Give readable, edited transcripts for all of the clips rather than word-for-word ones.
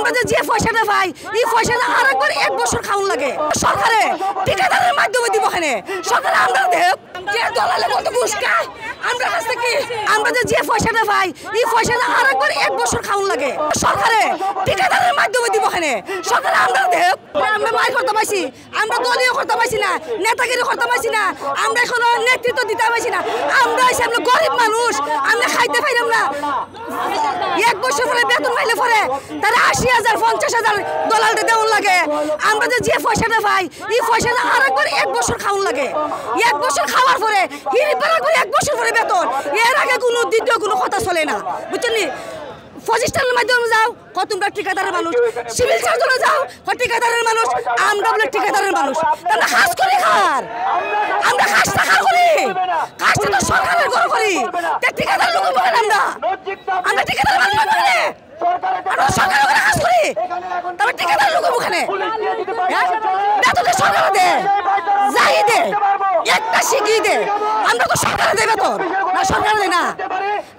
আমরা যে পয়সাটা পাই এই পয়সাটা আরেকবার 1 বছর খাওয়ান লাগে সরকারে ঠিকাদারের মাধ্যমে দিব এখানে সরকার আমরা দেব যে দলালে বলতে ঘুষ খায় আমরা কাছ থেকে আমরা যে পয়সাটা পাই এই পয়সাটা আরেকবার 1 বছর খাওয়ান লাগে সরকারে ঠিকাদারের মাধ্যমে দিব এখানে সরকার আমরা দেব আমরা মাই করতে পাইছি আমরা দলীয় করতে পাইছি না নেতাগিরি করতে পাইছি না আমরা এখনো নেতৃত্ব দিতে পাইছি না আমরা আমরা গরিব মানুষ আমরা খাইতে পাইলাম না 1 বছর পরে বেতন পাইলে পরে তারা 80,000 50,000 দলালটা দেওয়ান লাগে আমরা যে পয়সাটা পাই এই পয়সাটা আরেকবার 1 বছর খাওয়ান লাগে 1 বছর খাওয়ার পরে হিরিপ বেলা করে 1 বছর পরে বেতন এর আগে কোনো দ্বিতীয় কোনো কথা চলে না বুঝছেন ফজিস্টানের মাধ্যমে যাও তোমরা ঠিকাদারের মানুষ সিভিল সার্জনে যাও ঠিকাদারের মানুষ আমরা বলে ঠিকাদারের মানুষ আমরা কাজ করি খার আমরা কাজ টাকা করি কাজটা তো সরকারের ঘর করি ঠিকাদার লোক বলেন আমরা ঠিকাদার মানুষ বলে আমরা সরকারের ঘরে কাজ করি তবে ঠিকাদার লোক ওখানে বেতন সরকার দে যাই দে একটা শিখিয়ে দে আমরা তো সরকারে দেবে তো না সরকার দেয় না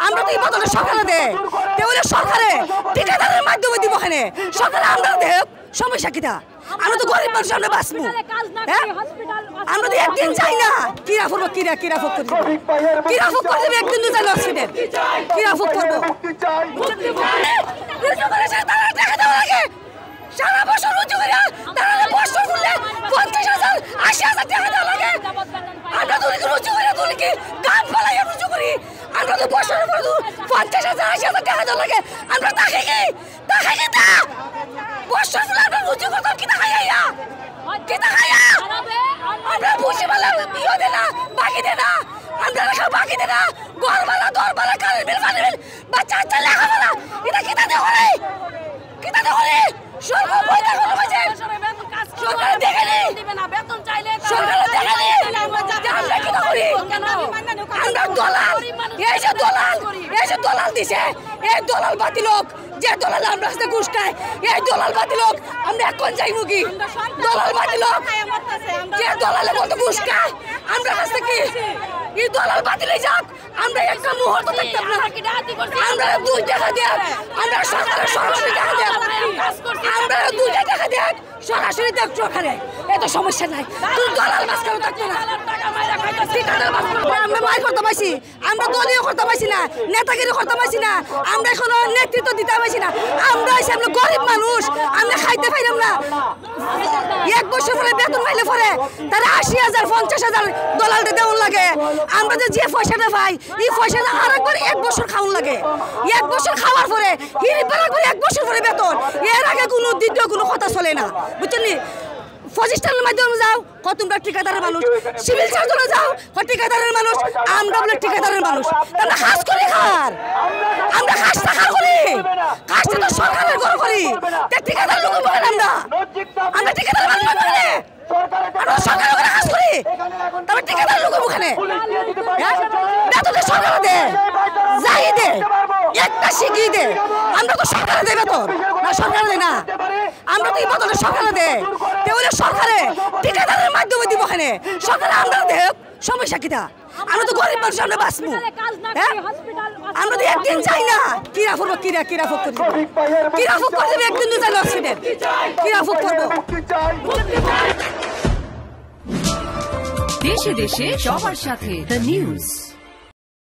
আমরা তো এই বদলে সরকারে দেয় তাহলে সরকারে ঠিকাদারের মাধ্যমে দিব এখানে সরকার আমরা দেব সমস্যা কিটা আমরা তো গরিব মানুষ আমরা বাঁচবো আমরা তো একদিন চাই না কিরা ফুকবো কিরা ফুক করে দেবে একদিন চাই হসপিটাল কিরা ফুক করবো সারা বছর রুজু করে তারা বছর করলে 50,000 80,000 টাকা দেওয়া লাগে আমরা তো রুজু করে তুলি কি কান ফেলাই রুজু করি আমরা তো বছরের পর 50,000 80,000 টাকা দেওয়া লাগে আমরা তাকে কি তা বছর করলে আমরা রুজু করতাম কি খাইয়া আমরা বুঝি বলে বিয়ে দে না বাকি দে না আমরা লেখা বাকি দে না গরবালা দরবালা কারেন্ট বিল পানি বিল বাচ্চা লেখাপড়া এটা কিতা দে করে সরকার বইটা কোনো বাজে সরকার দেখেনি বেতন চাইলে সরকার দেখেনি আমরা কি করি আমরা দলাল এই যে দলাল দিছে এই দলাল বাতি লোক যে দলাল আমরা কাছে ঘুষ খায় এই দলাল বাতি লোক আমরা এখন যাইবো কি দলাল বাতি লোক যে দলালে বলতে ঘুষ খায় আমরা কাছে কি এই দলাল বাতি লই যাক আমরা একটা মুহূর্ত দেখতাম না আমরা 2 টাকা দেব আমরা সরকারের সরাসরি টাকা দেব আমরা 2 টাকা দেব সরাসরি দেব সরকারে এত সমস্যা নাই তুই দলাল বাস করে থাকতো না আমরা মাই করতে পাইছি আমরা দলীয় করতে পাইছি না নেতাগিরি করতে পাইছি না আমরা এখনো নেতৃত্ব দিতে পাইছি না আমরা আমরা গরিব মানুষ আমরা খাইতে পাইলাম না 1 বছর পরে বেতন পাইলে পরে তারা 80,000 50,000 দলালটা দেওয়ান লাগে আমরা যে পয়সাটা পাই এই পয়সাটা আরেকবার 1 বছর খাওয়ান লাগে 1 বছর খাওয়ার পরে হিরিপ বেলা করে 1 বছর পরে বেতন এর আগে কোনো দ্বিতীয় কোনো কথা চলে না বুঝছেন ফজিস্টানের মাধ্যমে যাও তোমরা ঠিকাদারের মানুষ সিভিল সার্জনে যাও ঠিকাদারের মানুষ আমরা বলে ঠিকাদারের মানুষ আমরা কাজ করি খার আমরা কাজ টাকা করি কাজটা তো সরকারের ঘর করি ঠিকাদার লোক বলেন আমরা ঠিকাদার মানুষ বলে আমরা সরকারের ঘরে কাজ করি তবে ঠিকাদার লোক ওখানে বেতন সরকার দে যাই দে একটা শিখিয়ে দে আমরা তো সরকারে দেবে তো না সরকার দেয় না আমরা তো এই বদলে সরকারে দেয় তাহলে সরকারে ঠিকাদারের মাধ্যমে দিব এখানে সরকার আমরা দেব সমস্যা কিটা আমরা তো গরিব মানুষ আমরা বাঁচবো আমরা তো একদিন চাই না কিরা ফুকবো কিরা ফুক করে দেবে একদিন চাই হসপিটাল কিরা ফুক করবো দেশে দেশে সবার সাথে দ্য নিউজ।